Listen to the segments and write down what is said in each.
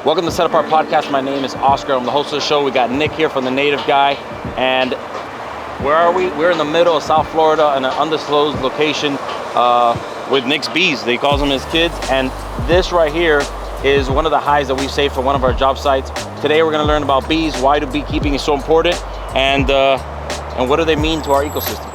Welcome to Set Apart Podcast. My name is Oscar. I'm the host of the show. We got Nick here from the Native Guy. And where are we? We're in the middle of South Florida in an undisclosed location with Nick's bees. He calls them his kids. And this right here is one of the hives that we saved for one of our job sites. Today we're going to learn about bees. Why do beekeeping is so important? And what do they mean to our ecosystem?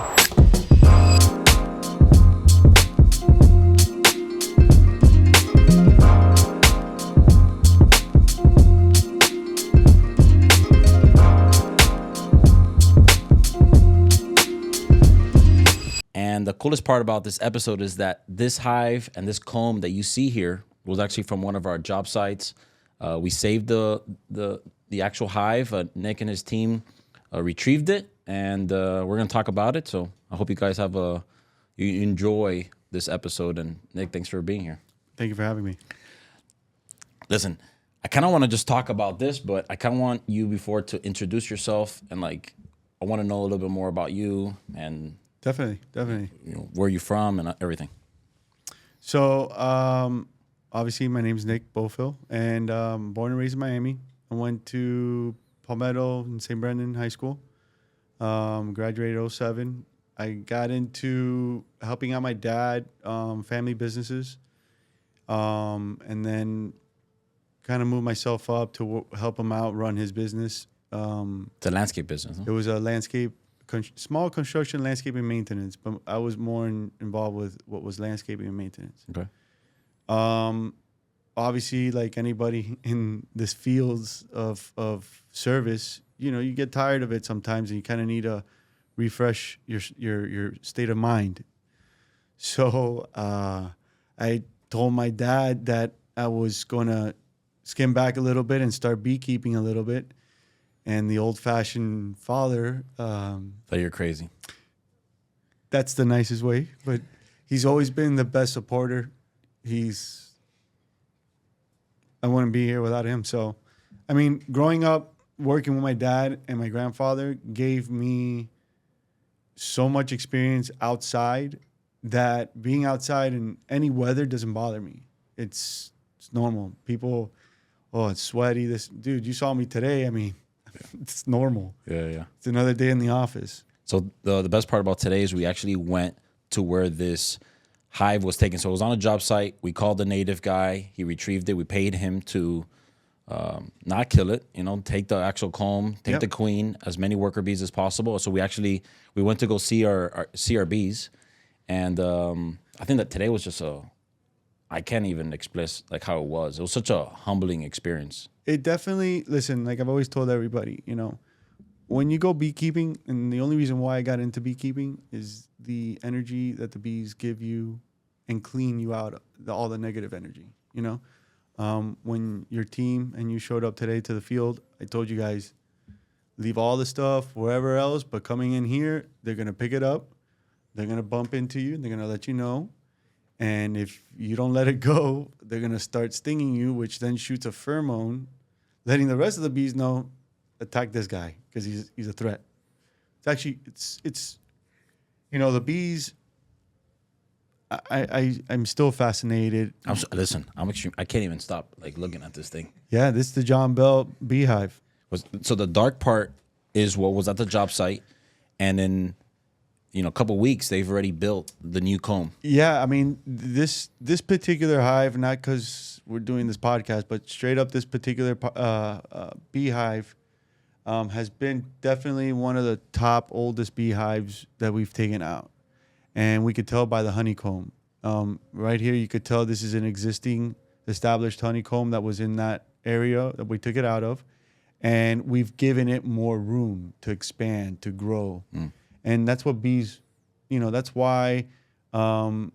And the coolest part about this episode is that this hive and this comb that you see here was actually from one of our job sites. We saved the actual hive. Nick and his team retrieved it, and we're going to talk about it. So I hope you guys you enjoy this episode. And Nick, thanks for being here. Thank you for having me. Listen, I kind of want to just talk about this, but I kind of want you before to introduce yourself, and I want to know a little bit more about you and Definitely. where you're from and everything. So, obviously, my name's Nick Bofill, and born and raised in Miami. I went to Palmetto and St. Brendan High School. Graduated 2007. I got into helping out my dad, family businesses, and then kind of moved myself up to help him out run his business. It's a landscape business. Huh? It was a small construction, landscaping, maintenance, but I was more involved with what was landscaping and maintenance. Okay. Obviously, like anybody in this fields of service, you get tired of it sometimes, and you kind of need to refresh your state of mind. So I told my dad that I was going to skim back a little bit and start beekeeping a little bit. And the old-fashioned father... Thought you're crazy. That's the nicest way. But he's always been the best supporter. I wouldn't be here without him. So, I mean, growing up, working with my dad and my grandfather gave me so much experience outside that being outside in any weather doesn't bother me. It's normal. People, it's sweaty. Dude, you saw me today. I mean... It's normal. Yeah. It's another day in the office. So the best part about today is we actually went to where this hive was taken. So it was on a job site. We called the native guy. He retrieved it. We paid him to not kill it, take the actual comb, take the queen, as many worker bees as possible. So we went to go see our bees. And I think that today was just I can't even express how it was. It was such a humbling experience. It definitely, listen, like I've always told everybody, when you go beekeeping, and the only reason why I got into beekeeping is the energy that the bees give you and clean you out all the negative energy, When your team and you showed up today to the field, I told you guys, leave all the stuff wherever else, but coming in here, they're going to pick it up. They're going to bump into you. They're going to let you know. And if you don't let it go, they're going to start stinging you, which then shoots a pheromone, letting the rest of the bees know, attack this guy because he's a threat. It's actually, the bees, I'm still fascinated. I'm extreme. I can't even stop looking at this thing. Yeah, this is the John Bell beehive. So the dark part is what was at the job site. And in a couple weeks, they've already built the new comb. Yeah, I mean, this particular hive, not because we're doing this podcast, but straight up this particular beehive has been definitely one of the top oldest beehives that we've taken out. And we could tell by the honeycomb. Right here, you could tell this is an existing established honeycomb that was in that area that we took it out of. And we've given it more room to expand, to grow. Mm. And that's what bees, that's why, that's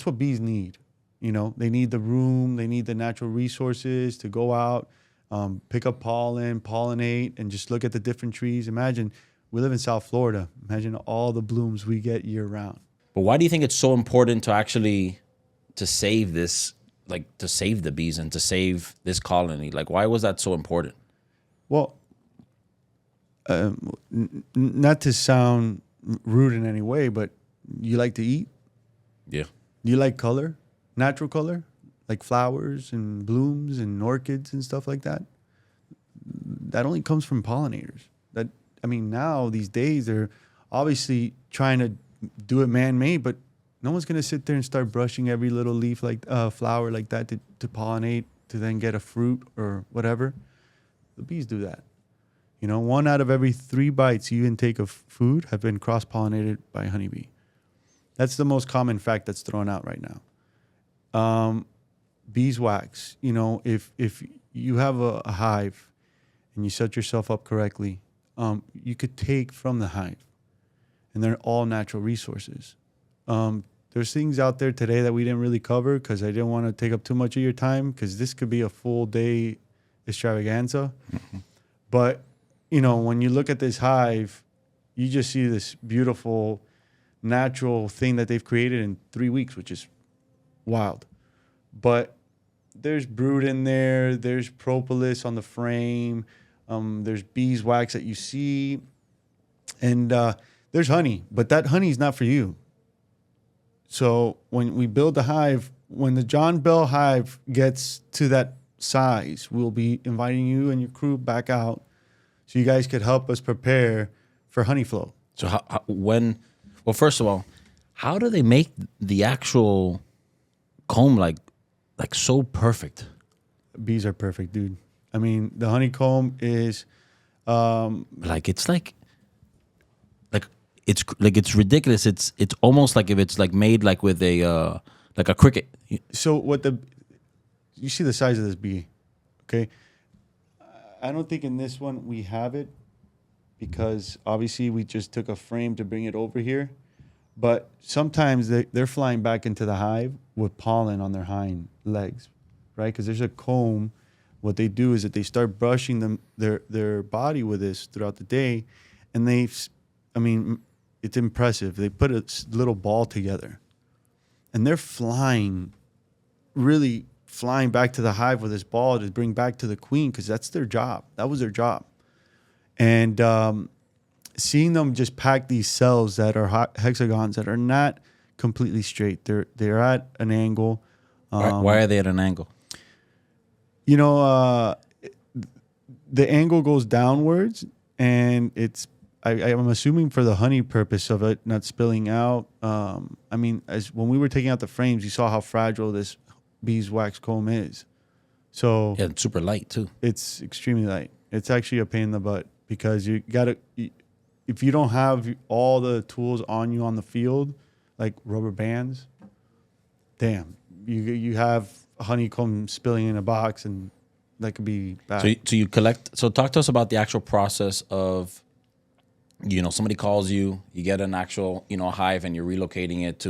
what bees need. They need the room, they need the natural resources to go out, pick up pollen, pollinate, and just look at the different trees. Imagine, we live in South Florida. Imagine all the blooms we get year round. But why do you think it's so important to save this, to save the bees and to save this colony? Why was that so important? Well, not to sound rude in any way, but you like to eat? Yeah. You like color? Natural color? like flowers and blooms and orchids and stuff like that, that only comes from pollinators. That, I mean, now these days they're obviously trying to do it man-made, but no one's gonna sit there and start brushing every little leaf like flower like that to pollinate to then get a fruit or whatever. The bees do that. You know, 1 out of every 3 bites you intake of food have been cross-pollinated by a honeybee. That's the most common fact that's thrown out right now. Beeswax, you know, if you have a hive and you set yourself up correctly, you could take from the hive, and they're all natural resources. There's things out there today that we didn't really cover because I didn't want to take up too much of your time, because this could be a full day extravaganza. Mm-hmm. But, you know, when you look at this hive, you just see this beautiful natural thing that they've created in 3 weeks, which is wild. But there's brood in there, there's propolis on the frame, there's beeswax that you see, and there's honey, but that honey is not for you. So when we build the hive, when the John Bell hive gets to that size, we'll be inviting you and your crew back out so you guys could help us prepare for honey flow. So well, first of all, how do they make the actual comb like so perfect? Bees are perfect, dude. I mean, the honeycomb is it's ridiculous. It's almost like if it's like made like with a like a cricket. So you see the size of this bee, okay? I don't think in this one we have it, because obviously we just took a frame to bring it over here. But sometimes they're flying back into the hive with pollen on their hind legs, right? Because there's a comb. What they do is that they start brushing their body with this throughout the day, and it's impressive. They put a little ball together, and they're really flying back to the hive with this ball to bring back to the queen, because that's their job. That was their job. And seeing them just pack these cells that are hexagons that are not completely straight. They're at an angle. Why are they at an angle? You know, the angle goes downwards, and I'm assuming for the honey purpose of it not spilling out. As when we were taking out the frames, you saw how fragile this beeswax comb is. So yeah, it's super light too. It's extremely light. It's actually a pain in the butt, because if you don't have all the tools on you on the field, like rubber bands, damn, you have honeycomb spilling in a box, and that could be bad. So you collect. So talk to us about the actual process of, you know, somebody calls you, you get an actual, you know, hive, and you're relocating it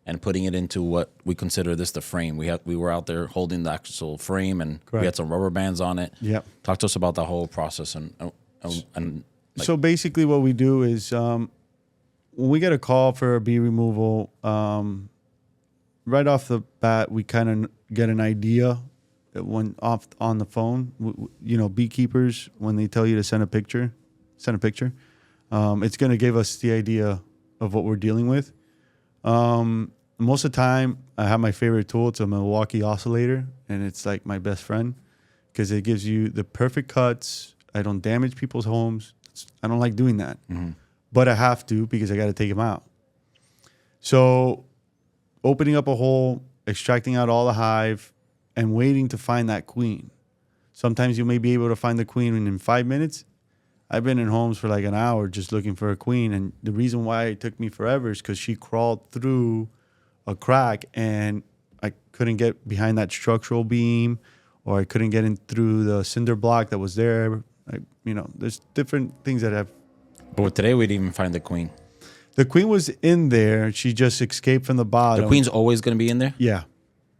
and putting it into what we consider the frame. We were out there holding the actual frame, and Correct. We had some rubber bands on it. Yeah. Talk to us about the whole process and so basically what we do is when we get a call for a bee removal, right off the bat, we kind of get an idea when off on the phone. You know, beekeepers, when they tell you to send a picture. It's going to give us the idea of what we're dealing with. Most of the time, I have my favorite tool. It's a Milwaukee oscillator, and it's like my best friend, because it gives you the perfect cuts. I don't damage people's homes. I don't like doing that, but I have to, because I got to take them out. So opening up a hole, extracting out all the hive, and waiting to find that queen. Sometimes you may be able to find the queen in 5 minutes. I've been in homes for like an hour just looking for a queen. And the reason why it took me forever is because she crawled through a crack, and I couldn't get behind that structural beam, or I couldn't get in through the cinder block that was there. There's different things that have. But today we didn't even find the queen. The queen was in there. She just escaped from the bottom. The queen's always going to be in there? Yeah.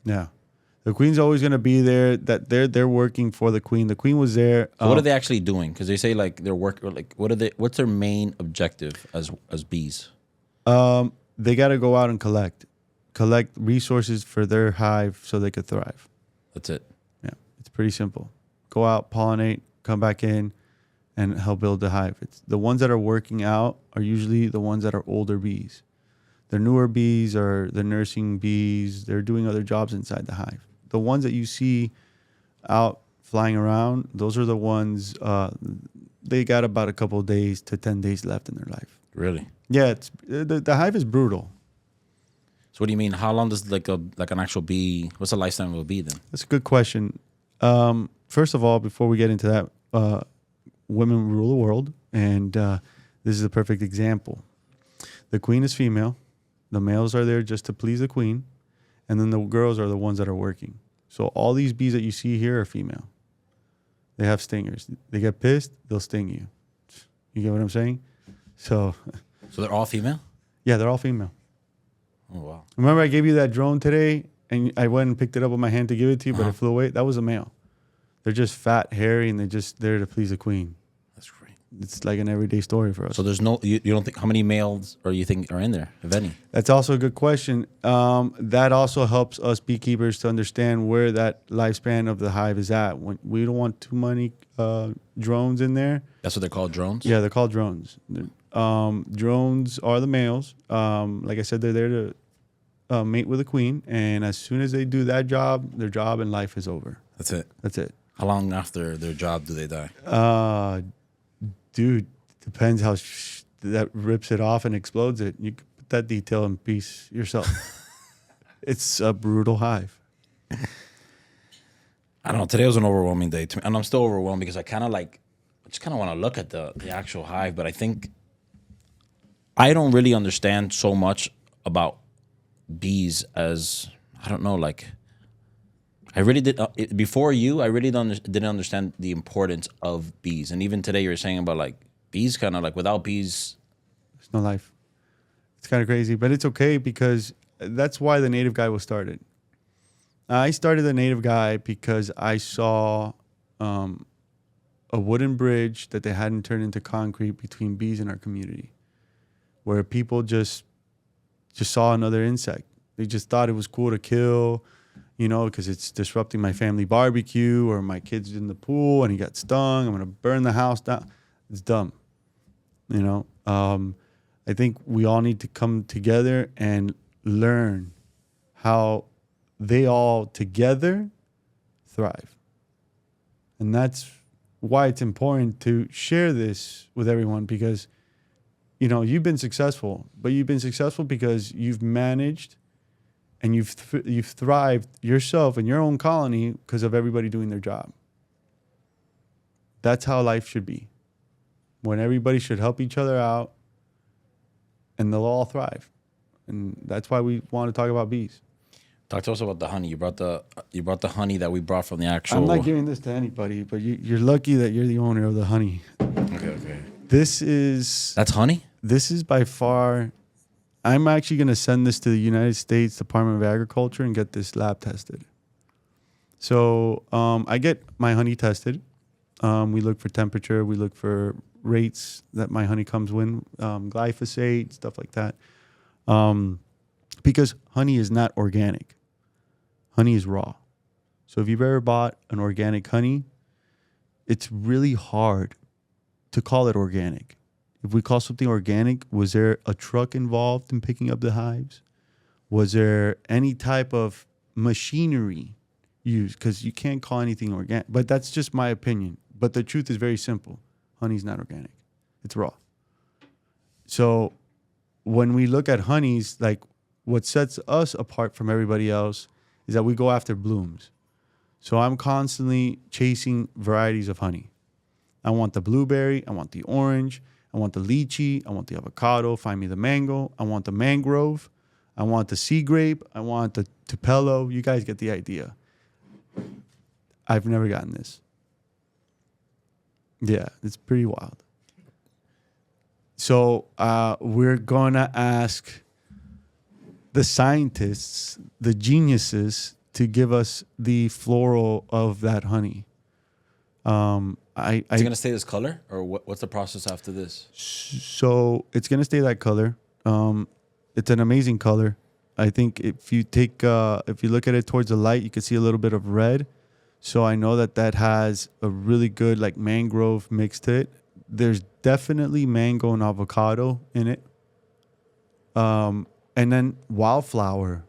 The queen's always going to be there. That they're working for the queen. The queen was there. So what are they actually doing? Because they say like they're working. Like what's their main objective as bees? They got to go out and collect resources for their hive so they could thrive. That's it. Yeah, it's pretty simple. Go out, pollinate, come back in, and help build the hive. It's the ones that are working out are usually the ones that are older bees. The newer bees are the nursing bees. They're doing other jobs inside the hive. the ones that you see out flying around, those are the ones. They got about a couple of days to 10 days left in their life. Really? Yeah, it's the hive is brutal. So what do you mean? How long does like an actual bee? What's the lifespan of a bee then? That's a good question. First of all, before we get into that, women rule the world, and this is a perfect example. The queen is female. The males are there just to please the queen, and then the girls are the ones that are working. So all these bees that you see here are female. They have stingers. They get pissed, they'll sting you. You get what I'm saying? So they're all female? yeah, they're all female. Oh, wow. Remember I gave you that drone today, and I went and picked it up with my hand to give it to you, but it flew away? That was a male. They're just fat, hairy, and they're just there to please the queen. That's great. It's like an everyday story for us. So there's no, you don't think, how many males or you think are in there, if any? That's also a good question. That also helps us beekeepers to understand where that lifespan of the hive is at. When we don't want too many drones in there. That's what they're called, drones? Yeah, they're called drones. Drones are the males. Like I said, they're there to mate with the queen. And as soon as they do that job, their job in life is over. That's it? That's it. How long after their job do they die? Dude, depends how that rips it off and explodes it. You can put that detail in piece yourself. It's a brutal hive. I don't know. Today was an overwhelming day to me. And I'm still overwhelmed because I just kind of want to look at the actual hive. But I think I don't really understand so much about bees as, I don't know, like, I really did before you. I really didn't understand the importance of bees, and even today you were saying about like bees, kind of like without bees, there's no life. It's kind of crazy, but it's okay because that's why the native guy was started. I started the native guy because I saw a wooden bridge that they hadn't turned into concrete between bees in our community, where people just saw another insect. They just thought it was cool to kill. You know, because it's disrupting my family barbecue, or my kid's in the pool and he got stung. I'm going to burn the house down. It's dumb. You know, I think we all need to come together and learn how they all together thrive. And that's why it's important to share this with everyone, because, you know, you've been successful, but you've been successful because you've managed and you've thrived yourself in your own colony because of everybody doing their job. That's how life should be. When everybody should help each other out, and they'll all thrive. And that's why we want to talk about bees. Talk to us about the honey. You brought the honey that we brought from the actual. I'm not giving this to anybody, but you're lucky that you're the owner of the honey. Okay. That's honey? This is by far. I'm actually going to send this to the United States Department of Agriculture and get this lab tested. So I get my honey tested. We look for temperature. We look for rates that my honey comes with, glyphosate, stuff like that. Because honey is not organic. Honey is raw. So if you've ever bought an organic honey, it's really hard to call it organic. If we call something organic, was there a truck involved in picking up the hives? Was there any type of machinery used? Because you can't call anything organic. But that's just my opinion. But the truth is very simple. Honey's not organic. It's raw. So when we look at honeys, like what sets us apart from everybody else is that we go after blooms. So I'm constantly chasing varieties of honey. I want the blueberry. I want the orange. I want the lychee. I want the avocado. Find me the mango. I want the mangrove. I want the sea grape. I want the tupelo. You guys get the idea. I've never gotten this. Yeah, it's pretty wild. So we're going to ask the scientists, the geniuses, to give us the floral of that honey. Is it going to stay this color, or what's the process after this? So it's going to stay that color. It's an amazing color. I think if you look at it towards the light, you can see a little bit of red. So I know that has a really good like mangrove mix to it. There's definitely mango and avocado in it. And then wildflower.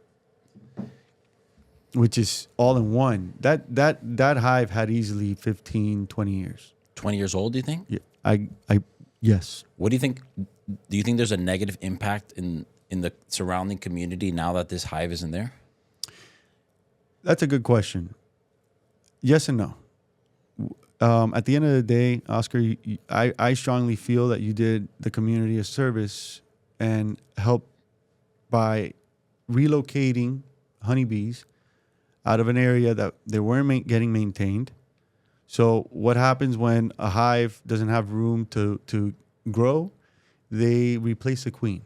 which is all in one. That hive had easily 15, 20 years. 20 years old, do you think? Yeah, yes. What do you think? Do you think there's a negative impact in the surrounding community now that this hive isn't there? That's a good question. Yes and no. At the end of the day, Oscar, I strongly feel that you did the community a service and helped by relocating honeybees out of an area that they weren't getting maintained. So what happens when a hive doesn't have room to grow? They replace the queen.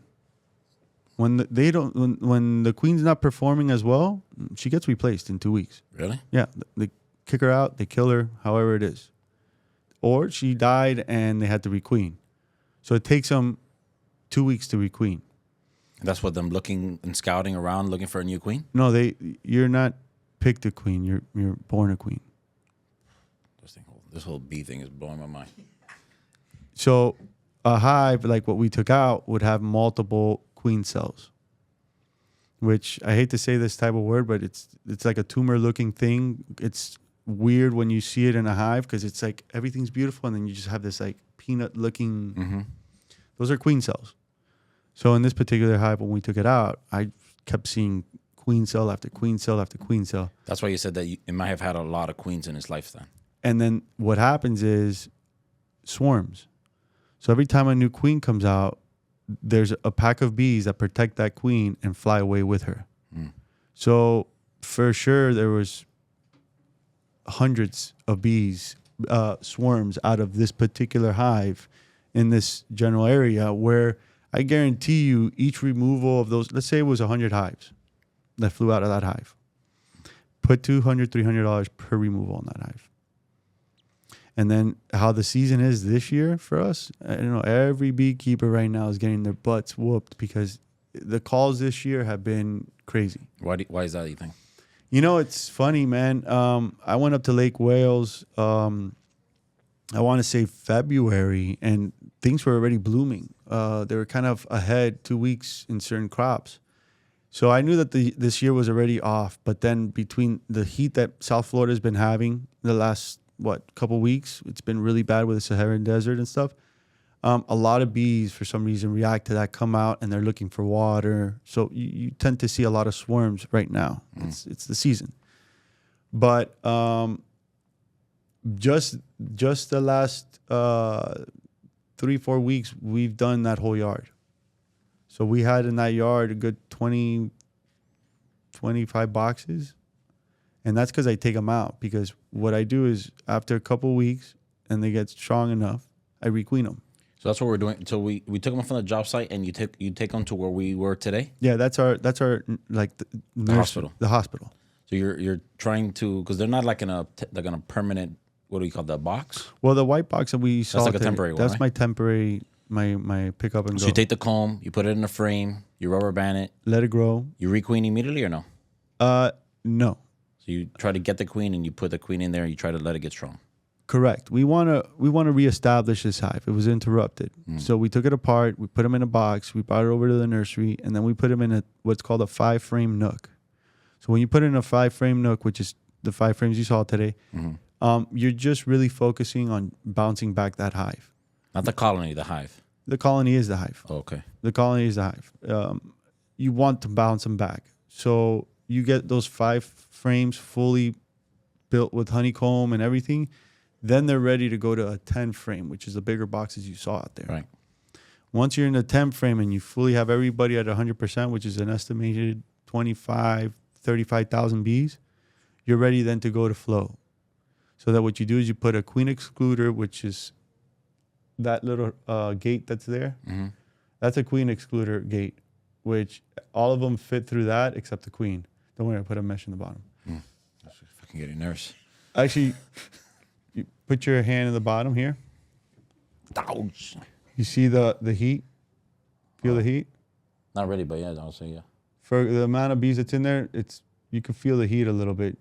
When the queen's not performing as well, she gets replaced in 2 weeks. Really? Yeah, they kick her out, they kill her, however it is. Or she died and they had to requeen. So it takes them 2 weeks to requeen. And that's what them looking and scouting around looking for a new queen? No, you're not picked a queen, you're born a queen. This whole bee thing is blowing my mind. So a hive like what we took out would have multiple queen cells, which I hate to say this type of word, but it's like a tumor looking thing. It's weird when you see it in a hive because it's like everything's beautiful and then you just have this like peanut looking. Mm-hmm. Those are queen cells. So in this particular hive, when we took it out, I kept seeing queen cell after queen cell after queen cell. That's why you said that it might have had a lot of queens in its lifetime. And then what happens is swarms. So every time a new queen comes out, there's a pack of bees that protect that queen and fly away with her. Mm. So for sure, there was hundreds of bees, swarms out of this particular hive in this general area where I guarantee you each removal of those, let's say it was 100 hives that flew out of that hive. Put $200, $300 per removal in that hive. And then how the season is this year for us, I don't know, every beekeeper right now is getting their butts whooped because the calls this year have been crazy. Why is that, you think? You know, it's funny, man. I went up to Lake Wales, I want to say February, and things were already blooming. They were kind of ahead 2 weeks in certain crops. So I knew that this year was already off. But then between the heat that South Florida has been having the last couple weeks, it's been really bad with the Saharan desert and stuff. A lot of bees, for some reason, react to that, come out, and they're looking for water. So you tend to see a lot of swarms right now. It's the season. But just the last 3-4 weeks, we've done that whole yard. So we had in that yard a good 20, 25 boxes. And that's because I take them out. Because what I do is after a couple weeks and they get strong enough, I requeen them. So that's what we're doing. So we took them from the job site and you take them to where we were today? Yeah, that's our like the hospital. The hospital. So you're trying to, because they're not like in a permanent, what do you call that, box? Well, the white box that we saw, that's like a temporary one, that's right? My temporary, my pick up and go. So you take the comb, you put it in a frame, you rubber band it. Let it grow. You requeen immediately or no? No. So you try to get the queen and you put the queen in there and you try to let it get strong. Correct. We want to reestablish this hive. It was interrupted. So we took it apart, we put them in a box, we brought it over to the nursery, and then we put them in what's called a 5-frame nook. So when you put it in a 5-frame nook, which is the 5 frames you saw today, you're just really focusing on bouncing back that hive. Not the colony, the hive. The colony is the hive. Oh, okay. The colony is the hive. You want to bounce them back. So you get those 5 frames fully built with honeycomb and everything. Then they're ready to go to a 10 frame, which is the bigger boxes you saw out there. Right. Once you're in the 10 frame and you fully have everybody at 100%, which is an estimated 35,000 bees, you're ready then to go to flow. So that what you do is you put a queen excluder, which is that little gate that's there. Mm-hmm. That's a queen excluder gate, which all of them fit through that except the queen. Don't worry, I put a mesh in the bottom. That's fucking getting nervous. Actually, you put your hand in the bottom here. Ouch. You see the heat? Feel the heat? Not really, but yeah, I'll say yeah. For the amount of bees that's in there, you can feel the heat a little bit.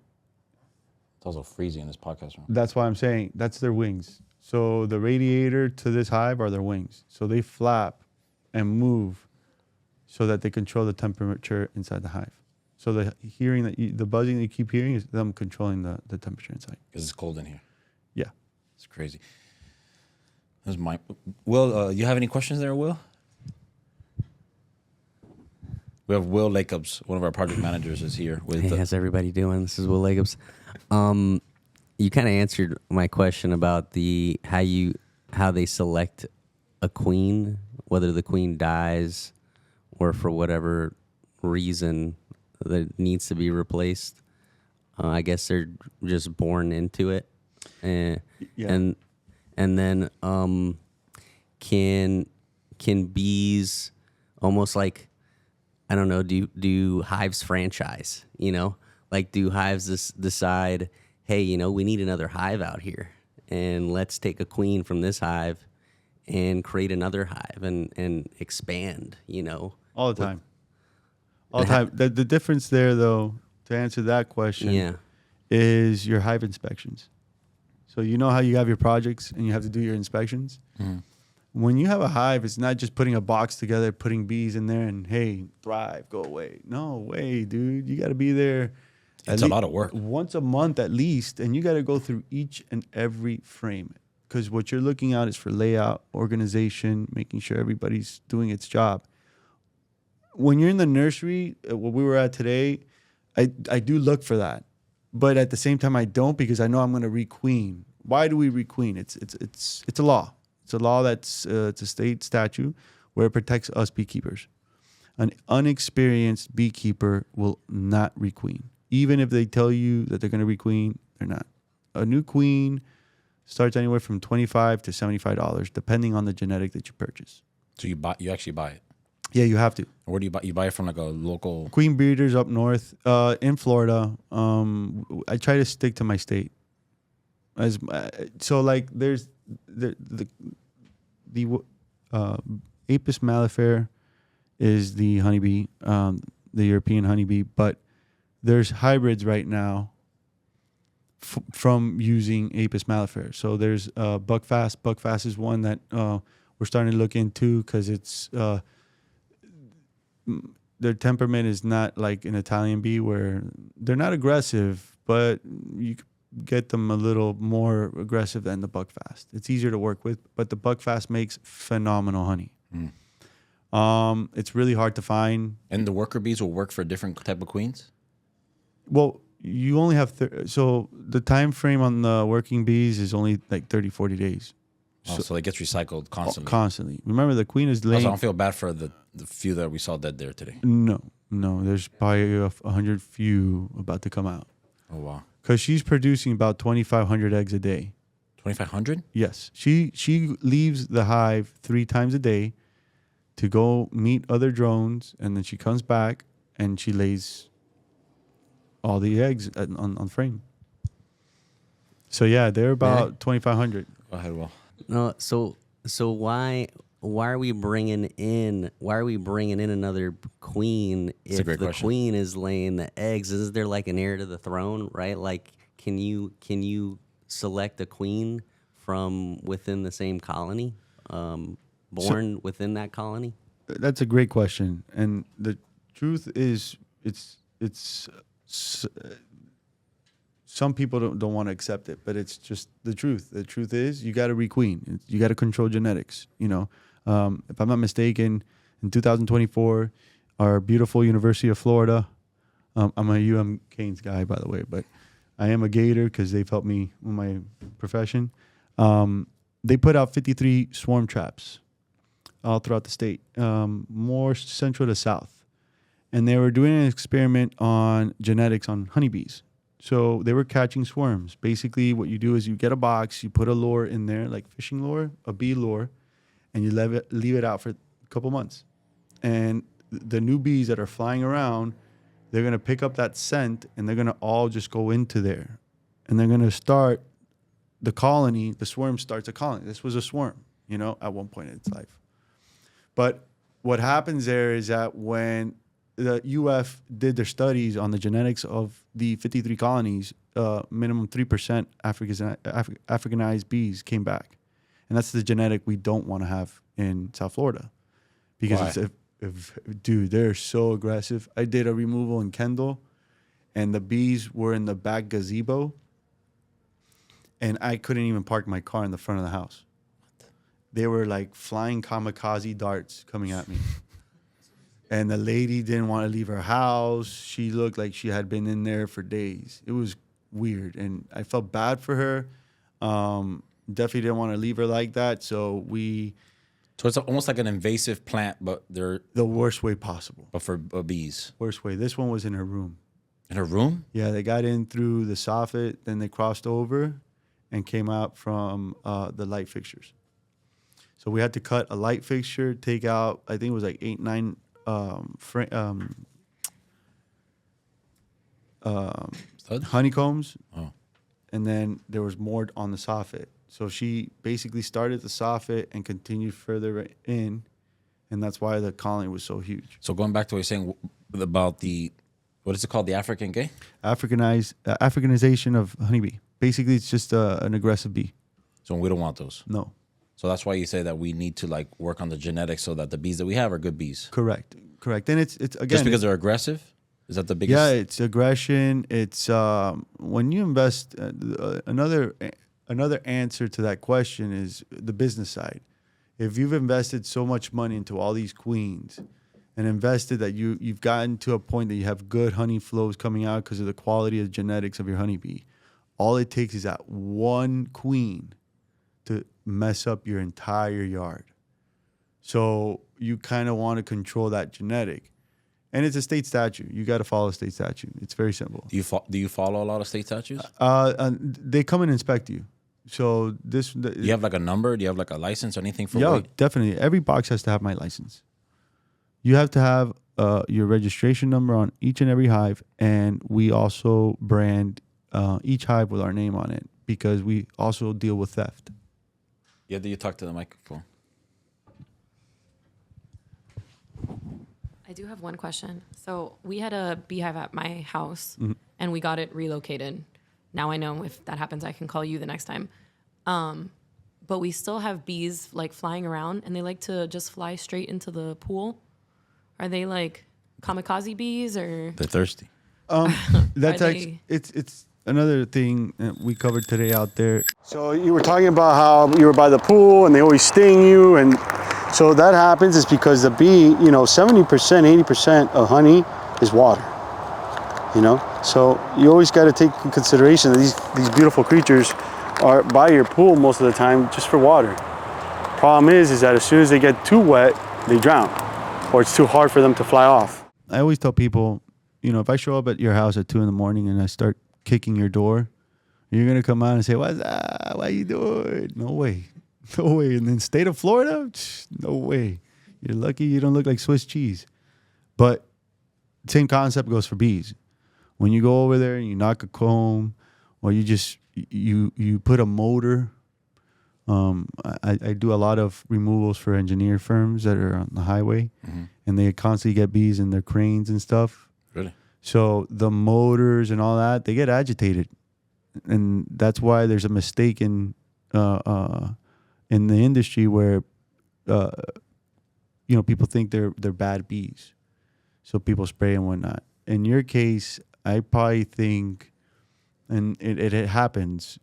It's also freezing in this podcast room. That's why I'm saying that's their wings. So the radiator to this hive are their wings. So they flap and move so that they control the temperature inside the hive. So the hearing the buzzing that you keep hearing is them controlling the temperature inside. Because it's cold in here. Yeah. It's crazy. This is my Will. You have any questions there, Will? We have Will Lacobs, one of our project managers, is here with. Hey, how's everybody doing? This is Will Lacobs. You kind of answered my question about how they select a queen, whether the queen dies or for whatever reason that needs to be replaced. I guess they're just born into it, and then can bees almost like, I don't know, do hives franchise? You know, like do hives decide, hey, you know, we need another hive out here, and let's take a queen from this hive and create another hive and expand. You know, All the time. All the time. The difference there, though, to answer that question, is your hive inspections. So you know how you have your projects and you have to do your inspections? Mm-hmm. When you have a hive, it's not just putting a box together, putting bees in there, and, hey, thrive, go away. No way, dude. You got to be there. It's a lot of work. Once a month at least, and you got to go through each and every frame. Because what you're looking at is for layout, organization, making sure everybody's doing its job. When you're in the nursery, what we were at today, I do look for that. But at the same time, I don't, because I know I'm going to requeen. Why do we requeen? It's a law. It's a law it's a state statute where it protects us beekeepers. An unexperienced beekeeper will not requeen. Even if they tell you that they're going to requeen, they're not. A new queen starts anywhere from $25 to $75, depending on the genetic that you purchase. So you actually buy it? Yeah, you have to. Where do you buy? You buy it from like a local queen breeders up north, in Florida. I try to stick to my state. So like there's the Apis mellifera is the honeybee, the European honeybee, but there's hybrids right now from using Apis mellifera. So there's buckfast. Buckfast is one that we're starting to look into because it's their temperament is not like an Italian bee where they're not aggressive, but you get them a little more aggressive than the buckfast. It's easier to work with, but the buckfast makes phenomenal honey. It's really hard to find. And the worker bees will work for a different type of queens? Well, you only have so the time frame on the working bees is only like 30, 40 days. So it gets recycled constantly. Constantly. Remember, the queen is laying. I don't feel bad for the few that we saw dead there today. No. There's probably 100 few about to come out. Oh, wow. Because she's producing about 2,500 eggs a day. 2,500? Yes. She leaves the hive 3 times a day to go meet other drones, and then she comes back and she lays all the eggs on frame. So yeah, they're about 2,500. Go ahead, Will. No, so why are we bringing in another queen if the question. Queen is laying the eggs? Is there like an heir to the throne, right? Like, can you select a queen from within the same colony, born within that colony? That's a great question, and the truth is, it's some people don't want to accept it, but it's just the truth. The truth is, you got to requeen. You got to control genetics. You know, if I'm not mistaken, in 2024, our beautiful University of Florida. I'm a UM Canes guy, by the way, but I am a Gator because they've helped me with my profession. They put out 53 swarm traps all throughout the state, more central to south, and they were doing an experiment on genetics on honeybees. So they were catching swarms. Basically, what you do is you get a box, you put a lure in there, like fishing lure, a bee lure, and you leave it out for a couple months. And the new bees that are flying around, they're going to pick up that scent, and they're going to all just go into there. And they're going to start the colony. The swarm starts a colony. This was a swarm, at one point in its life. But what happens there is that when the UF did their studies on the genetics of the 53 colonies, minimum 3% Africanized bees came back. And that's the genetic we don't want to have in South Florida. Because Dude, they're so aggressive. I did a removal in Kendall, and the bees were in the back gazebo, and I couldn't even park my car in the front of the house. They were like flying kamikaze darts coming at me. And the lady didn't want to leave her house. She looked like she had been in there for days. It was weird, and I felt bad for her. Definitely didn't want to leave her like that, so So it's almost like an invasive plant, but they're the worst way possible. but for bees. Worst way. This one was in her room. In her room? Yeah, they got in through the soffit, then they crossed over and came out from the light fixtures. So we had to cut a light fixture, take out, I think it was like 8, 9 Studs? honeycombs. Oh. And then there was more on the soffit. So she basically started the soffit and continued further in, and that's why the colony was so huge. So going back to what you're saying about what is it called? The African gay? Africanization of honeybee. Basically, it's just an aggressive bee. So we don't want those. No. So that's why you say that we need to like work on the genetics so that the bees that we have are good bees. Correct. And it's again Just because they're aggressive? Is that the biggest? Yeah, it's aggression. It's when you invest. Another answer to that question is the business side. If you've invested so much money into all these queens and invested that you've gotten to a point that you have good honey flows coming out because of the quality of genetics of your honeybee, all it takes is that one queen to mess up your entire yard. So you kind of want to control that genetic. And it's a state statute. You got to follow a state statute. It's very simple. Do you follow a lot of state statutes? They come and inspect you. So Do you have like a number? Do you have like a license or anything for Yeah, weight? definitely. Every box has to have my license. You have to have your registration number on each and every hive. And we also brand each hive with our name on it because we also deal with theft. Yeah, do you talk to the microphone? I do have one question. So we had a beehive at my house, Mm-hmm. and we got it relocated. Now I know if that happens, I can call you the next time. But we still have bees like flying around, and they like to just fly straight into the pool. Are they like kamikaze bees or? They're thirsty. That's Are actually it's another thing that we covered today out there. So you were talking about how you were by the pool and they always sting you, and so that happens is because the bee, 70%, 80% of honey is water. So you always got to take in consideration that these beautiful creatures are by your pool most of the time just for water. Problem is that as soon as they get too wet, they drown, or it's too hard for them to fly off. I always tell people, if I show up at your house at 2 a.m. and I start kicking your door, you're gonna come out and say, "What's up? Why you doing?" No way, no way. And then state of Florida, no way. You're lucky you don't look like Swiss cheese. But same concept goes for bees. When you go over there and you knock a comb, or you just you put a motor. I do a lot of removals for engineer firms that are on the highway, and they constantly get bees in their cranes and stuff. Really? So the motors and all that, they get agitated, and that's why there's a mistake in the industry where people think they're bad bees, so people spray and whatnot. In your case, I probably think, and it happens,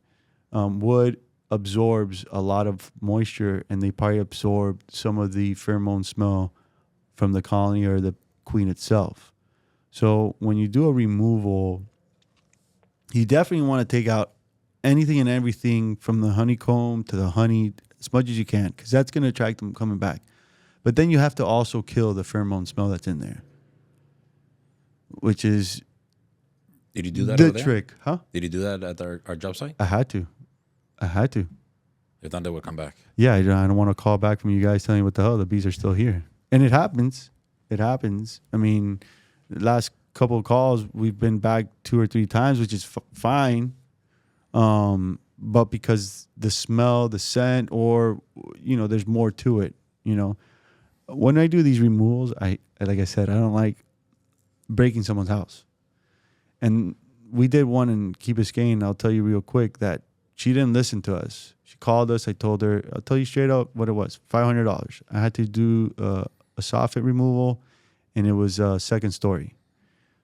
wood absorbs a lot of moisture, and they probably absorb some of the pheromone smell from the colony or the queen itself. So when you do a removal, you definitely want to take out anything and everything from the honeycomb to the honey as much as you can, because that's going to attract them coming back. But then you have to also kill the pheromone smell that's in there, which is Did you do that the over there? trick, huh? Did you do that at our job site? I had to. If not, they would come back. Yeah, I don't want to call back from you guys telling me what the hell, the bees are still here. And it happens. I mean, the last couple of calls, we've been back 2 or 3 times, which is fine. But because the smell, the scent, or, there's more to it, When I do these removals, like I said, I don't like breaking someone's house. And we did one in Key Biscayne. I'll tell you real quick that she didn't listen to us. She called us. I told her, I'll tell you straight up what it was, $500. I had to do a soffit removal, and it was a second story.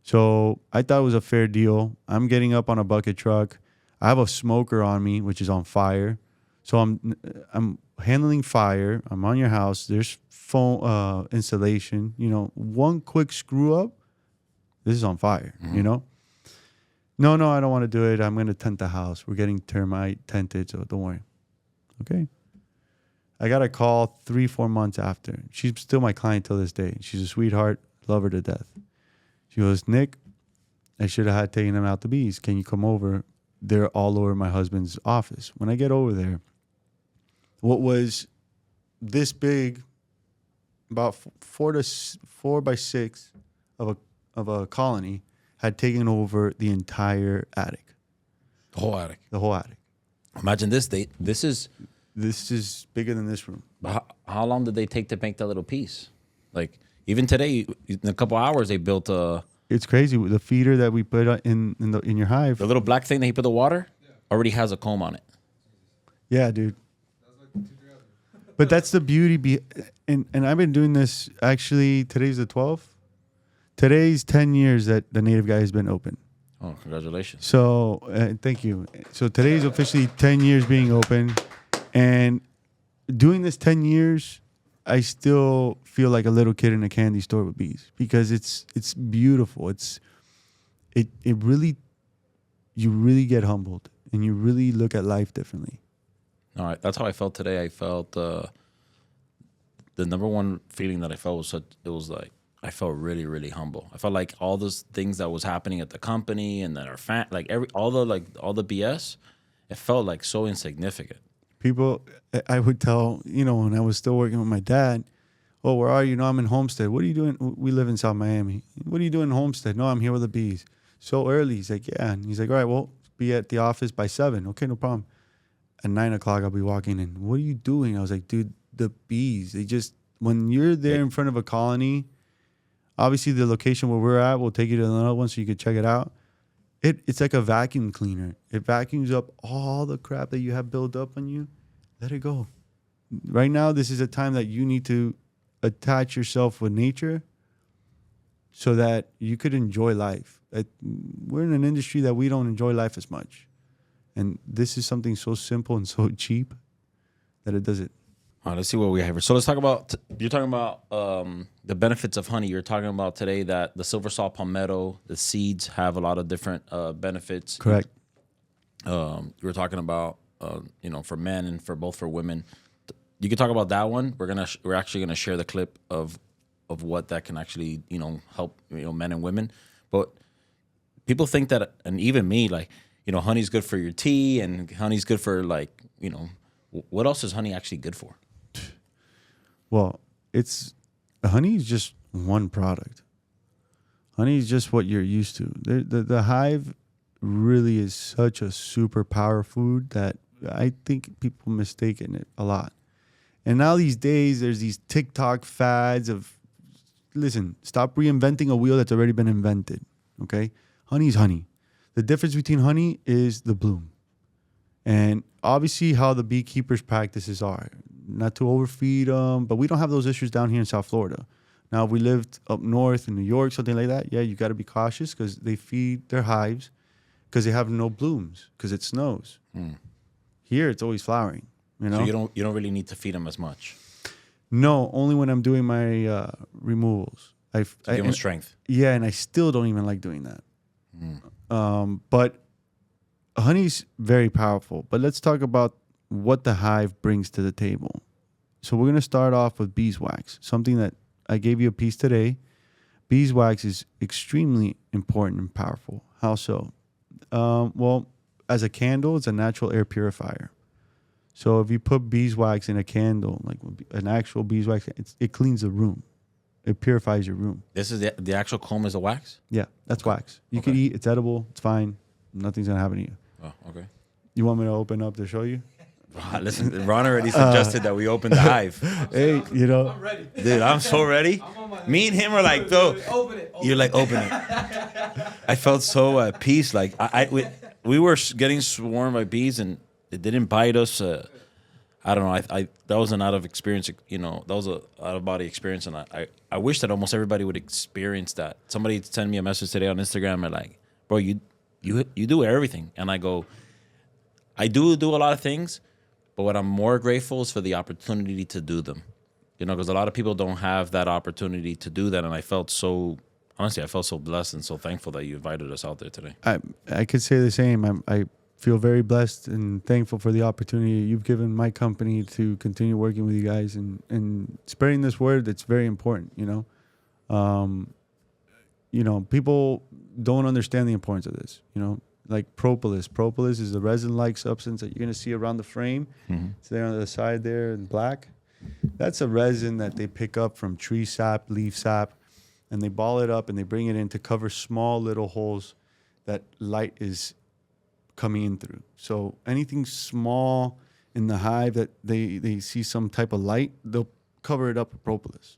So I thought it was a fair deal. I'm getting up on a bucket truck. I have a smoker on me, which is on fire. So I'm handling fire. I'm on your house. There's foam installation. You know, one quick screw up, this is on fire. You know. No, I don't want to do it. I'm going to tent the house. We're getting termite tented, so don't worry. Okay. I got a call 3-4 months after. She's still my client till this day. She's a sweetheart. Love her to death. She goes, Nick, I should have had taken them out the bees. Can you come over? They're all over my husband's office. When I get over there, what was this big, about 4 by 6 of a colony, had taken over the entire attic. The whole attic. The whole attic. Imagine this. This is bigger than this room. how long did they take to make that little piece? Like even today, in a couple hours, they built a. It's crazy. The feeder that we put in your hive. The little black thing that he put the water already has a comb on it. Yeah, dude. But that's the beauty. And I've been doing this. Actually, today's the 12th. Today's 10 years that the Native Guy has been open. Oh, congratulations. So thank you. So today's officially 10 years being open. And doing this 10 years, I still feel like a little kid in a candy store with bees because it's beautiful. It really, you really get humbled and you really look at life differently. All right, that's how I felt today. I felt the number one feeling that I felt was like I felt really, really humble. I felt like all those things that was happening at the company and that our all the BS, it felt like so insignificant. People, I would tell, when I was still working with my dad, oh, where are you? No, I'm in Homestead. What are you doing? We live in South Miami. What are you doing in Homestead? No, I'm here with the bees. So early. He's like, yeah. And he's like, all right, well, be at the office by 7. Okay, no problem. At 9 o'clock, I'll be walking in. What are you doing? I was like, dude, the bees, when you're there in front of a colony, obviously the location where we're at, we'll take you to another one so you can check it out. It's like a vacuum cleaner. It vacuums up all the crap that you have built up on you. Let it go. Right now, this is a time that you need to attach yourself with nature so that you could enjoy life. We're in an industry that we don't enjoy life as much. And this is something so simple and so cheap that it does it. All right, let's see what we have here. So let's talk about, you're talking about the benefits of honey. You're talking about today that the silver salt palmetto, the seeds have a lot of different benefits. Correct. You were talking about, for men and for women. You can talk about that one. We're actually gonna share the clip of what that can actually, help, men and women. But people think that, and even me, like, honey's good for your tea and honey's good for what else is honey actually good for? Well, honey is just one product. Honey is just what you're used to. The hive really is such a superpower food that I think people mistaken it a lot. And now these days, there's these TikTok fads of, listen, stop reinventing a wheel that's already been invented, okay? Honey is honey. The difference between honey is the bloom. And obviously how the beekeepers' practices are. Not to overfeed them, but we don't have those issues down here in South Florida. Now, if we lived up north in New York, something like that, yeah, you got to be cautious because they feed their hives because they have no blooms because it snows. Here, it's always flowering. So you don't really need to feed them as much. No, only when I'm doing my removals. I give them strength. Yeah, and I still don't even like doing that. But honey's very powerful. But let's talk about what the hive brings to the table. So we're going to start off with beeswax, something that I gave you a piece today. Beeswax is extremely important and powerful. How so? Well, as a candle, it's a natural air purifier. So if you put beeswax in a candle, like an actual beeswax, it cleans the room. It purifies your room. This is the actual comb is the wax? Yeah, that's wax. You can eat. It's edible. It's fine. Nothing's going to happen to you. Oh, okay. You want me to open up to show you? Listen, Ron already suggested that we open the hive. Hey, I'm ready. Dude, I'm so ready. Me and him are like, though. Open it. You're like, open it. I felt so at peace. Like we were getting swarmed by bees, and it didn't bite us. I don't know. I that was an out of experience. You know, that was a out of body experience, and I wish that almost everybody would experience that. Somebody sent me a message today on Instagram and like, bro, you do everything, and I go, I do a lot of things, but what I'm more grateful is for the opportunity to do them. You know, because a lot of people don't have that opportunity to do that, and I felt so blessed and so thankful that you invited us out there today. I could say the same. I feel very blessed and thankful for the opportunity you've given my company to continue working with you guys and spreading this word that's very important, you know. People don't understand the importance of this, you know, like propolis. Propolis is a resin-like substance that you're going to see around the frame. It's there on the side there in black. That's a resin that they pick up from tree sap, leaf sap, and they ball it up and they bring it in to cover small little holes that light is coming in through. So anything small in the hive that they see some type of light, they'll cover it up with propolis.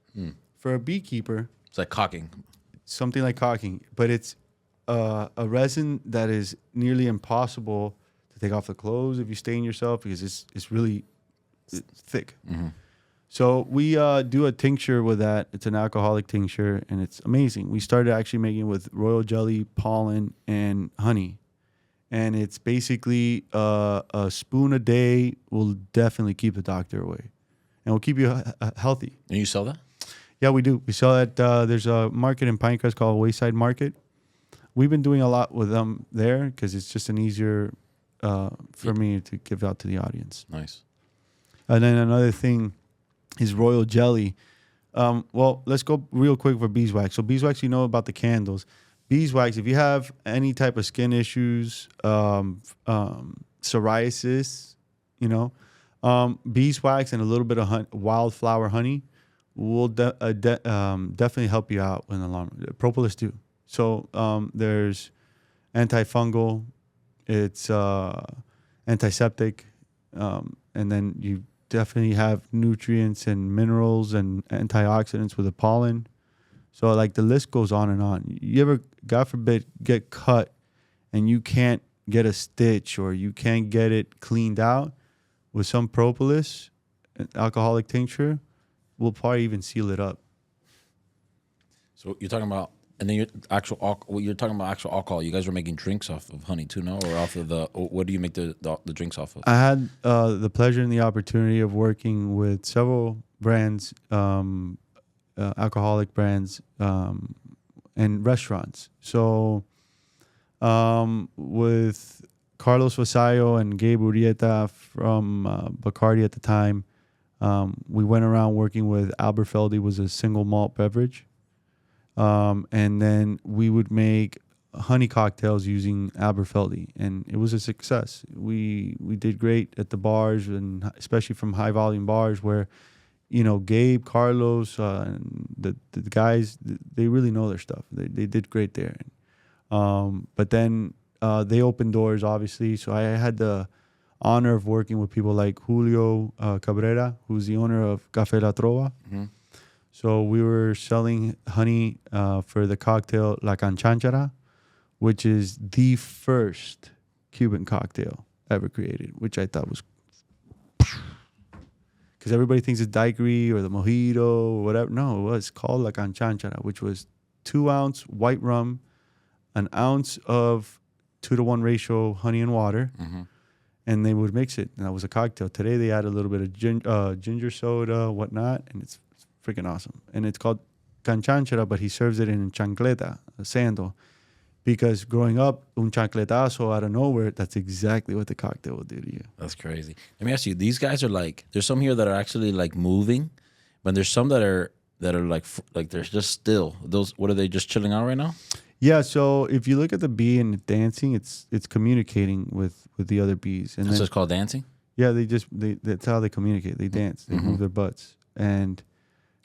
For a beekeeper, It's like caulking. something like caulking, but it's a resin that is nearly impossible to take off the clothes if you stain yourself because it's really thick. So we do a tincture with that. It's an alcoholic tincture, and it's amazing. We started actually making it with royal jelly, pollen, and honey. And it's basically a spoon a day will definitely keep the doctor away. And will keep you healthy. And you sell that? Yeah, we do. We sell at, there's a market in Pinecrest called Wayside Market. We've been doing a lot with them there because it's just an easier for me to give out to the audience. Nice. And then another thing is royal jelly. Well, let's go real quick for beeswax. So beeswax, you know about the candles. Beeswax, if you have any type of skin issues, psoriasis, you know, beeswax and a little bit of wildflower honey will definitely help you out in the long run. Propolis too. So there's antifungal, it's antiseptic, and then you definitely have nutrients and minerals and antioxidants with the pollen. So like the list goes on and on. You ever, God forbid, get cut and you can't get a stitch or you can't get it cleaned out with some propolis, an alcoholic tincture, we'll probably even seal it up. So you're talking about, and then you're talking about actual alcohol. You guys were making drinks off of honey too, no? Or off of what do you make the drinks off of? I had the pleasure and the opportunity of working with several brands, alcoholic brands, and restaurants. So with Carlos Vasallo and Gabe Urieta from Bacardi at the time, we went around working with Alberfeldy, was a single malt beverage. And then we would make honey cocktails using Alberfeldy, and it was a success. We did great at the bars, and especially from high volume bars where, you know, Gabe, Carlos, and the guys, they really know their stuff. They did great there. But then they opened doors, obviously. So I had the honor of working with people like Julio Cabrera, who's the owner of Café La Trova. Mm-hmm. So we were selling honey for the cocktail La Canchanchara, which is the first Cuban cocktail ever created, which I thought was... Because everybody thinks it's daiquiri or the mojito or whatever. No, it was called La Canchanchara, which was 2-ounce white rum, 1 ounce of 2-to-1 ratio honey and water, and they would mix it, and that was a cocktail. Today they add a little bit of ginger soda, whatnot, and it's freaking awesome. And it's called Canchanchara, but he serves it in chancleta, a sandal. Because growing up, un chancletazo out of nowhere, that's exactly what the cocktail will do to you. That's crazy. Let me ask you, these guys are like, there's some here that are actually like moving, but there's some that are like they're just still. Those, what are they, just chilling out right now? Yeah, so if you look at the bee and it's dancing, it's communicating with the other bees. And That's then, just called dancing? yeah, that's how they communicate. They dance, they move their butts. And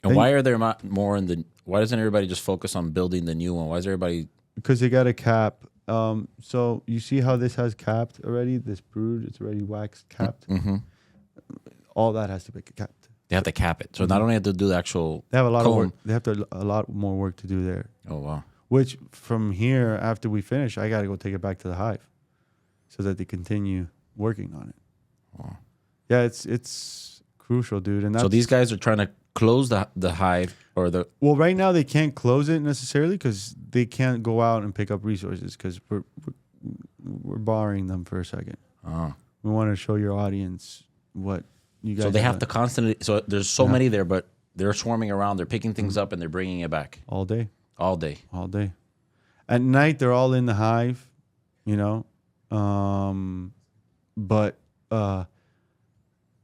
why are there more in the, why doesn't everybody just focus on building the new one? Why is everybody... Because they got a cap. So you see how this has capped already? This brood, it's already waxed capped. Mm-hmm. All that has to be capped. They have to cap it. So not only have to do the actual They have a lot of comb. work. They have a lot more work to do there. Oh, wow. Which from here, after we finish, I got to go take it back to the hive so that they continue working on it. Wow. Yeah, it's crucial, dude. And that's, So these guys are trying to close the hive or the. well, right now they can't close it necessarily because they can't go out and pick up resources because we're borrowing them for a second. Oh. We want to show your audience what you guys. So they have to constantly. So there's so Yeah. many there, but they're swarming around. They're picking things up and they're bringing it back all day. all day. All day. At night, they're all in the hive, you know. But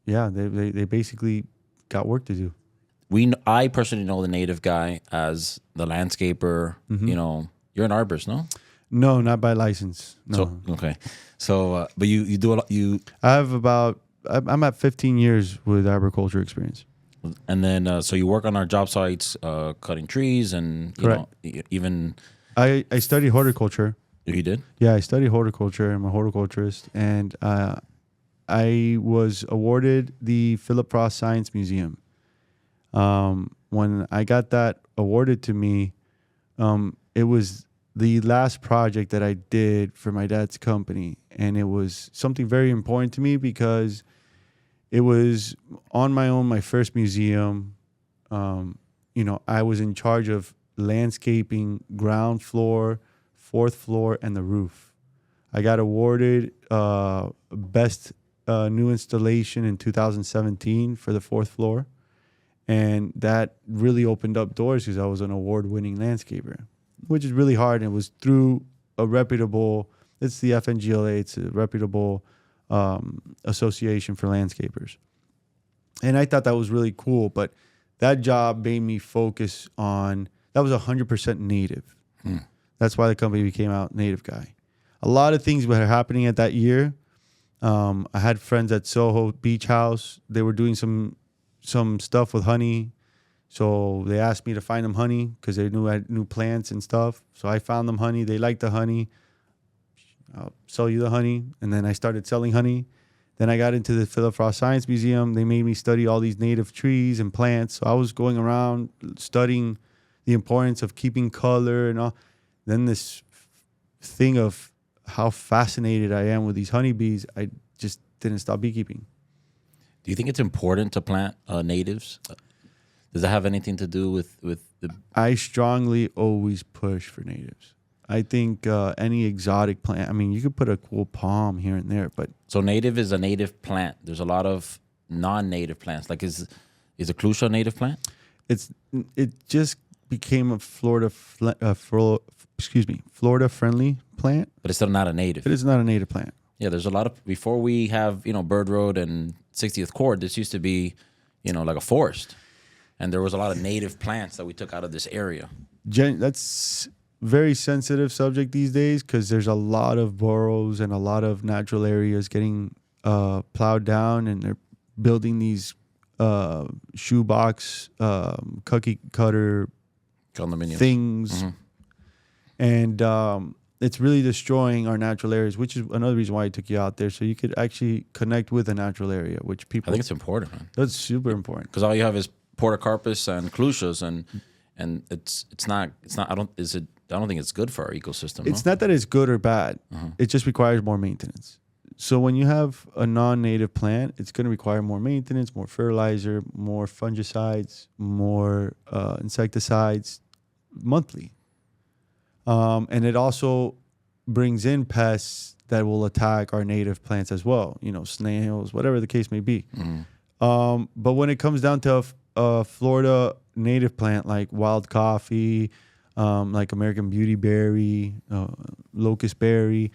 yeah, they basically got work to do. I personally know the native guy as the landscaper. Mm-hmm. You know, you're an arborist, no? No, not by license. No, So okay. So, but you do a lot. I have I'm at 15 years with agriculture experience. And then so you work on our job sites, cutting trees, and you know, even I studied horticulture. you did. Yeah, I studied horticulture. I'm a horticulturist, and I was awarded the Philip Frost Science Museum. When I got that awarded to me, it was the last project that I did for my dad's company, and it was something very important to me because it was on my own, my first museum. You know, I was in charge of landscaping, ground floor, fourth floor, and the roof. I got awarded best new installation in 2017 for the fourth floor. And that really opened up doors because I was an award-winning landscaper, which is really hard. And it was through a reputable, it's the FNGLA, it's a reputable association for landscapers. And I thought that was really cool. But that job made me focus on, that was 100% native. That's why the company became out Native Guy. A lot of things were happening at that year. I had friends at Soho Beach House. They were doing some stuff with honey. So they asked me to find them honey because they knew I had new plants and stuff. So I found them honey. They liked the honey. I'll sell you the honey. And then I started selling honey. Then I got into the Philip Frost Science Museum. They made me study all these native trees and plants. So I was going around studying the importance of keeping color and all. Then this thing of how fascinated I am with these honeybees, I just didn't stop beekeeping. Do you think it's important to plant natives? Does that have anything to do with the? I strongly always push for natives. I think any exotic plant. I mean, you could put a cool palm here and there, but So native is a native plant. There's a lot of non-native plants. Like is a clusia a native plant? it just became a Florida friendly plant. But it's still not a native. It is not a native plant. Yeah, there's a lot of before we have Bird Road and 60th Court. This used to be like a forest, and there was a lot of native plants that we took out of this area. That's very sensitive subject these days because there's a lot of boroughs and a lot of natural areas getting plowed down, and they're building these shoebox cookie cutter Condominiums. things, and it's really destroying our natural areas, which is another reason why I took you out there, so you could actually connect with a natural area, which people. I think it's important, man. That's super important Because all you have is portocarpus and clusias, and it's not. I don't think it's good for our ecosystem. It's not that it's good or bad. It just requires more maintenance. So when you have a non-native plant, it's going to require more maintenance, more fertilizer, more fungicides, more insecticides monthly. And it also brings in pests that will attack our native plants as well, snails, whatever the case may be. But when it comes down to a Florida native plant like wild coffee, like American beautyberry, locust berry,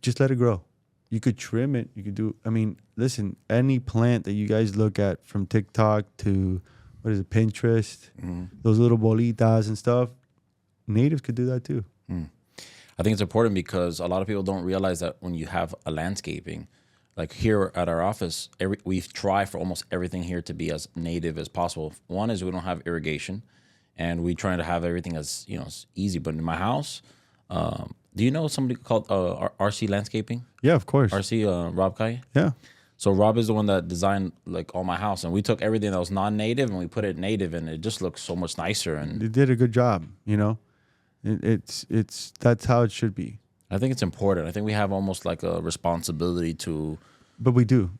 just let it grow. You could trim it. You could do, listen, any plant that you guys look at from TikTok to, Pinterest, those little bolitas and stuff, natives could do that too. I think it's important because a lot of people don't realize that when you have a landscaping, like here at our office, we try for almost everything here to be as native as possible. One is we don't have irrigation, and we try to have everything as as easy. But in my house, do you know somebody called RC Landscaping? Yeah, of course. RC Rob Kai. Yeah. So Rob is the one that designed like all my house, and we took everything that was non-native and we put it native, and it just looks so much nicer. And They did a good job. It's that's how it should be. I think it's important. I think we have almost like a responsibility to. But we do.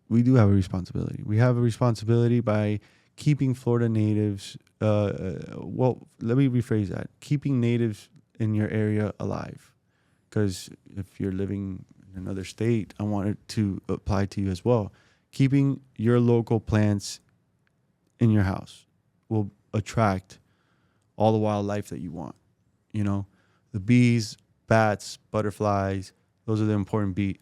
we do have a responsibility. We have a responsibility by keeping Florida natives. Well, let me rephrase that: keeping natives in your area alive. Because if you're living in another state, I want it to apply to you as well. Keeping your local plants in your house will attract all the wildlife that you want. You know, the bees, bats, butterflies, those are the important bee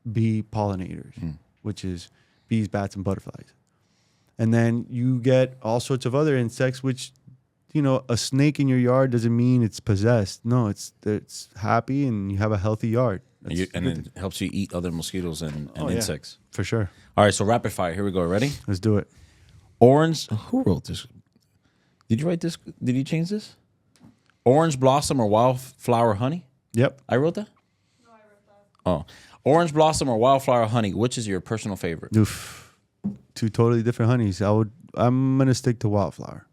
pollinators, which is bees, bats, and butterflies. And then you get all sorts of other insects, which, you know, a snake in your yard doesn't mean it's possessed. No, it's happy and you have a healthy yard. And it helps you eat other mosquitoes and insects. For sure. All right, so rapid fire. Here we go. Ready? Let's do it. Orange. Who wrote this? Did you write this? Did you change this? Orange blossom or wildflower honey? Yep. I wrote that? No, I wrote that. Oh. Orange blossom or wildflower honey, which is your personal favorite? Oof. Two totally different honeys. I'm going to stick to wildflower.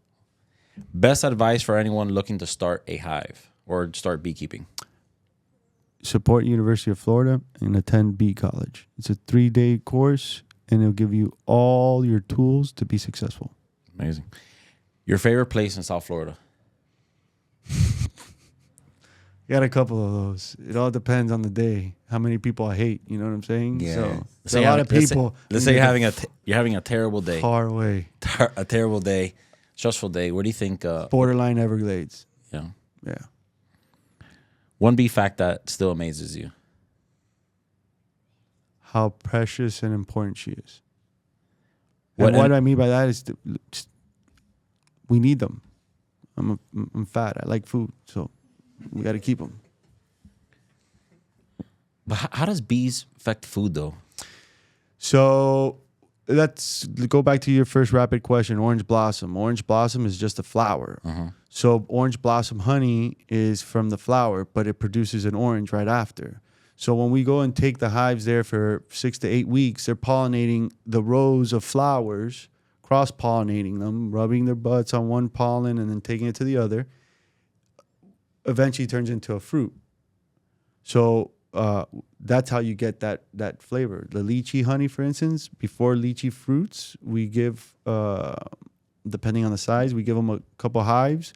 Best advice for anyone looking to start a hive or start beekeeping? Support University of Florida and attend bee college. It's a 3-day course, and it'll give you all your tools to be successful. Amazing. Your favorite place in South Florida? Got a couple of those. It all depends on the day. How many people I hate. You know what I'm saying? Yeah. So there's a lot of people. Let's say you're having a terrible day. Far away. A terrible day, stressful day. What do you think? Borderline Everglades. Yeah. Yeah. One bee fact that still amazes you. How precious and important she is. What And what I mean by that is we need them. I'm fat. I like food, so we got to keep them. But how does bees affect food, though? So let's go back to your first rapid question, orange blossom. Orange blossom is just a flower. So orange blossom honey is from the flower, but it produces an orange right after. So when we go and take the hives there for 6 to 8 weeks, they're pollinating the rows of flowers, cross-pollinating them, rubbing their butts on one pollen and then taking it to the other. Eventually turns into a fruit. So that's how you get that flavor. The lychee honey, for instance, before lychee fruits, we give, depending on the size, we give them a couple hives,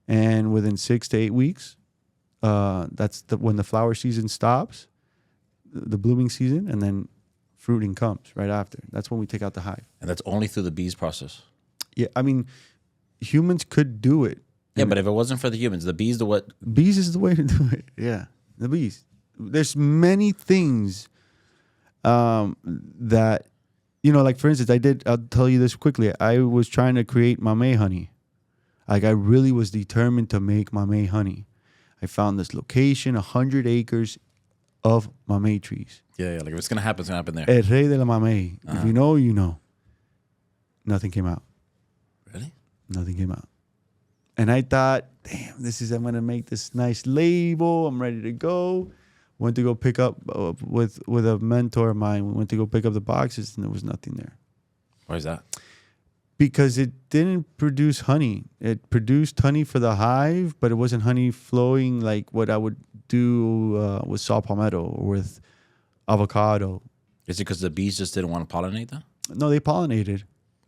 and within 6 to 8 weeks, that's when the flower season stops, the blooming season, and then fruiting comes right after. That's when we take out the hive. And that's only through the bees process. Yeah, I mean, humans could do it. Yeah, but if it wasn't for the humans, the bees, Bees is the way to do it. Yeah, the bees. There's many things that, you know, like for instance, I'll tell you this quickly. I was trying to create mamey honey. Like I really was determined to make mamey honey. I found this location, 100 acres of mamey trees. Yeah, like if it's going to happen, it's going to happen there. El rey de la mamey. If you know, you know. Nothing came out. Really? Nothing came out. And I thought, damn, I'm going to make this nice label. I'm ready to go. Went to go pick up with a mentor of mine. We went to go pick up the boxes, and there was nothing there. Why is that? Because it didn't produce honey. It produced honey for the hive, but it wasn't honey flowing like what I would do with saw palmetto or with avocado. Is it because the bees just didn't want to pollinate that? No, they pollinated,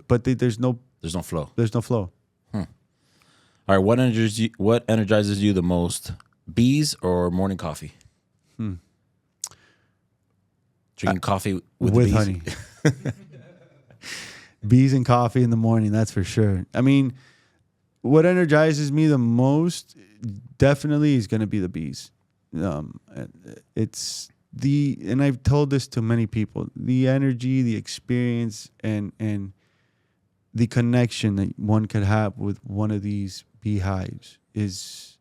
but there's no flow. There's no flow. All right, what energizes you the most? Bees or morning coffee? Drinking coffee with bees? Honey. Bees and coffee in the morning, that's for sure. I mean, what energizes me the most definitely is going to be the bees. It's and I've told this to many people, the energy, the experience, and the connection that one could have with one of these beehives is,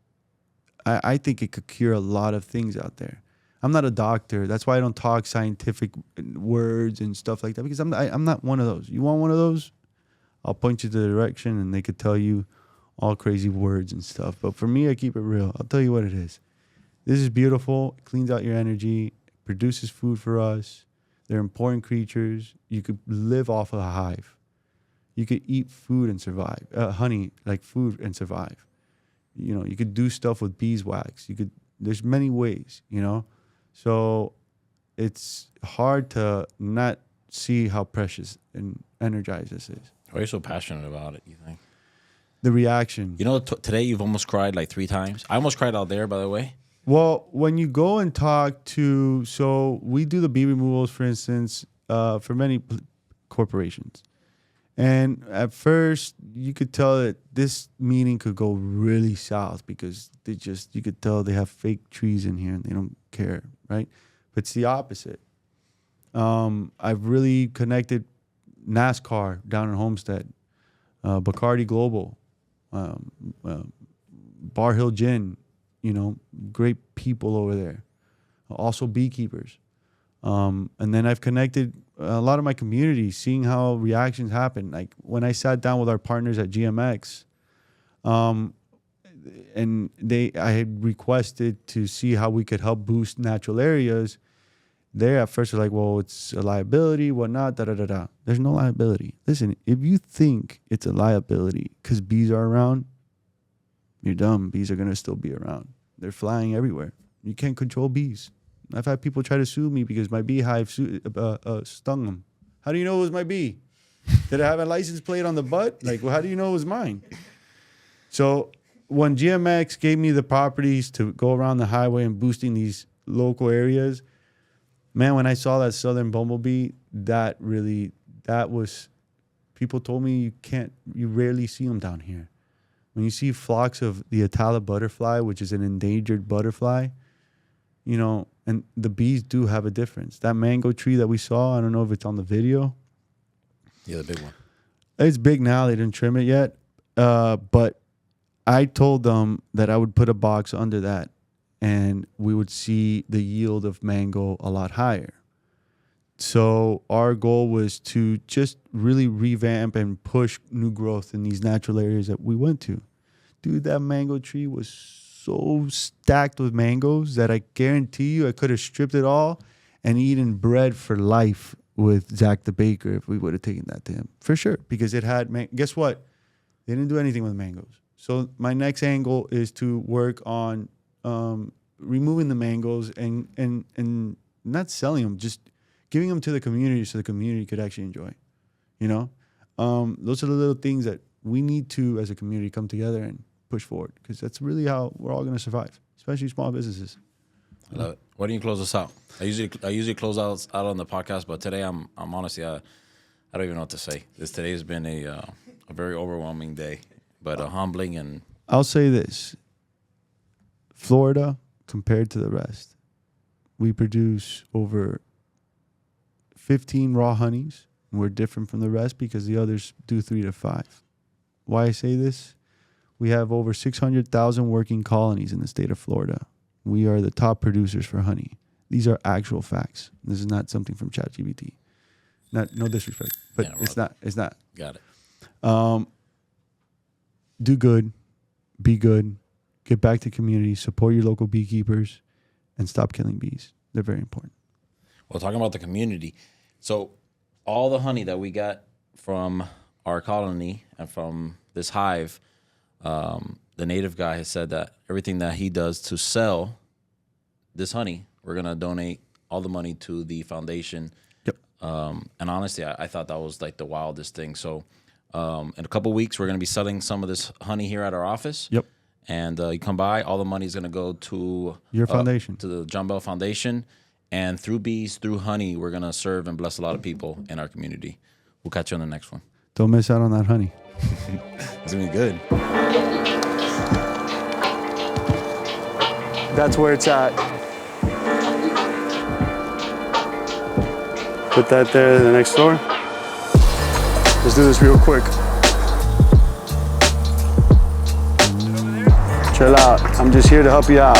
I think it could cure a lot of things out there. I'm not a doctor. That's why I don't talk scientific words and stuff like that, because I'm not one of those. You want one of those? I'll point you to the direction and they could tell you all crazy words and stuff. But for me, I keep it real. I'll tell you what it is. This is beautiful. It cleans out your energy. It produces food for us. They're important creatures. You could live off of a hive. You could eat food and survive. Honey, like food, and survive. You know, you could do stuff with beeswax. There's many ways, you know. So it's hard to not see how precious and energized this is. Why are you so passionate about it, you think? The reaction. You know, today you've almost cried like 3 times. I almost cried out there, by the way. Well, when you go and talk to, so we do the bee removals, for instance, for many corporations. And at first, you could tell that this meeting could go really south because you could tell they have fake trees in here and they don't care, right? But it's the opposite. I've really connected NASCAR down in Homestead, Bacardi Global, Bar Hill Gin, great people over there. Also beekeepers. And then I've connected a lot of my community, seeing how reactions happen. Like when I sat down with our partners at GMX, and I had requested to see how we could help boost natural areas. They at first were like, well, it's a liability, whatnot, da-da-da-da. There's no liability. Listen, if you think it's a liability because bees are around, you're dumb. Bees are going to still be around. They're flying everywhere. You can't control bees. I've had people try to sue me because my beehive stung them. How do you know it was my bee? Did I have a license plate on the butt? Like, well, how do you know it was mine? So when GMX gave me the properties to go around the highway and boosting these local areas, man, when I saw that southern bumblebee, that was, people told me you rarely see them down here. When you see flocks of the Atala butterfly, which is an endangered butterfly, and the bees do have a difference. That mango tree that we saw, I don't know if it's on the video. Yeah, the big one. It's big now. They didn't trim it yet. But I told them that I would put a box under that and we would see the yield of mango a lot higher. So our goal was to just really revamp and push new growth in these natural areas that we went to. Dude, that mango tree was so stacked with mangoes that I guarantee you I could have stripped it all and eaten bread for life with Zach the Baker if we would have taken that to him. For sure, because it had, guess what? They didn't do anything with mangoes. So my next angle is to work on removing the mangoes and not selling them, just giving them to the community so the community could actually enjoy. Those are the little things that we need to, as a community, come together and push forward, because that's really how we're all going to survive, especially small businesses. I love it. Why don't you close us out? I usually close out on the podcast, but today I'm honestly I don't even know what to say. Today has been a very overwhelming day, but humbling. And I'll say this: Florida, compared to the rest, we produce over 15 raw honeys. We're different from the rest because the others do 3 to 5. Why I say this? We have over 600,000 working colonies in the state of Florida. We are the top producers for honey. These are actual facts. This is not something from ChatGPT. No disrespect, but yeah, it's not. Got it. Do good, be good, get back to community, support your local beekeepers, and stop killing bees. They're very important. Well, talking about the community, so all the honey that we got from our colony and from this hive, the native guy has said that everything that he does to sell this honey, we're going to donate all the money to the foundation. Yep. And honestly, I thought that was like the wildest thing. So in a couple of weeks, we're going to be selling some of this honey here at our office. Yep. And you come by, all the money is going to go to your foundation, to the John Bell Foundation. And through bees, through honey, we're going to serve and bless a lot of people in our community. We'll catch you on the next one. Don't miss out on that honey. It's going to be good. That's where it's at. Put that there, the next door. Let's do this real quick. Chill out. I'm just here to help you out.